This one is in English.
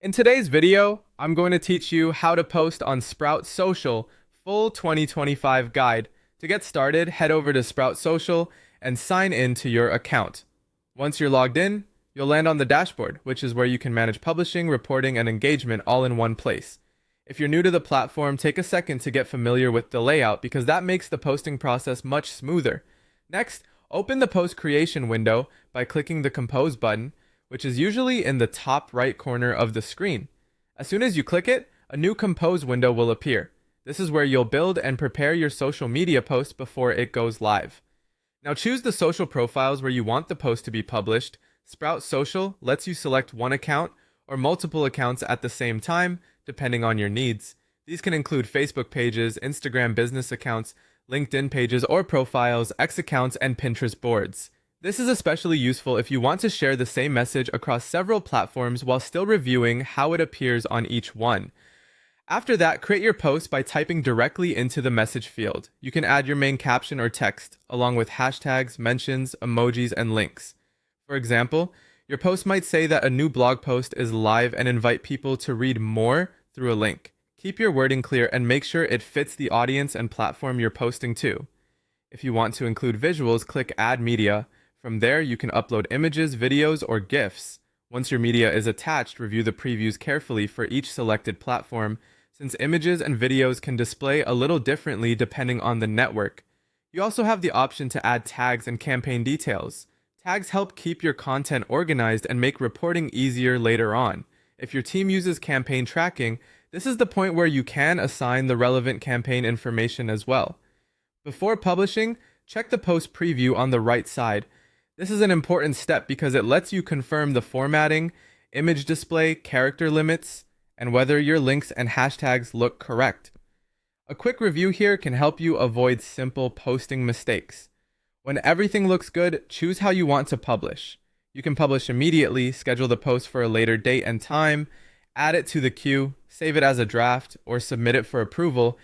In today's video, I'm going to teach you how to post on Sprout Social full 2025 guide. To get started, head over to Sprout Social and sign in to your account. Once you're logged in, you'll land on the dashboard, which is where you can manage publishing, reporting, and engagement all in one place. If you're new to the platform, take a second to get familiar with the layout because that makes the posting process much smoother. Next, open the post creation window by clicking the Compose button, which is usually in the top right corner of the screen. As soon as you click it, a new Compose window will appear. This is where you'll build and prepare your social media post before it goes live. Now choose the social profiles where you want the post to be published. Sprout Social lets you select one account or multiple accounts at the same time, depending on your needs. These can include Facebook pages, Instagram business accounts, LinkedIn pages or profiles, X accounts, and Pinterest boards. This is especially useful if you want to share the same message across several platforms while still reviewing how it appears on each one. After that, create your post by typing directly into the message field. You can add your main caption or text, along with hashtags, mentions, emojis, and links. For example, your post might say that a new blog post is live and invite people to read more through a link. Keep your wording clear and make sure it fits the audience and platform you're posting to. If you want to include visuals, click Add Media. From there, you can upload images, videos, or GIFs. Once your media is attached, review the previews carefully for each selected platform, since images and videos can display a little differently depending on the network. You also have the option to add tags and campaign details. Tags help keep your content organized and make reporting easier later on. If your team uses campaign tracking, this is the point where you can assign the relevant campaign information as well. Before publishing, check the post preview on the right side. This is an important step because it lets you confirm the formatting, image display, character limits, and whether your links and hashtags look correct. A quick review here can help you avoid simple posting mistakes. When everything looks good, choose how you want to publish. You can publish immediately, schedule the post for a later date and time, add it to the queue, save it as a draft, or submit it for approval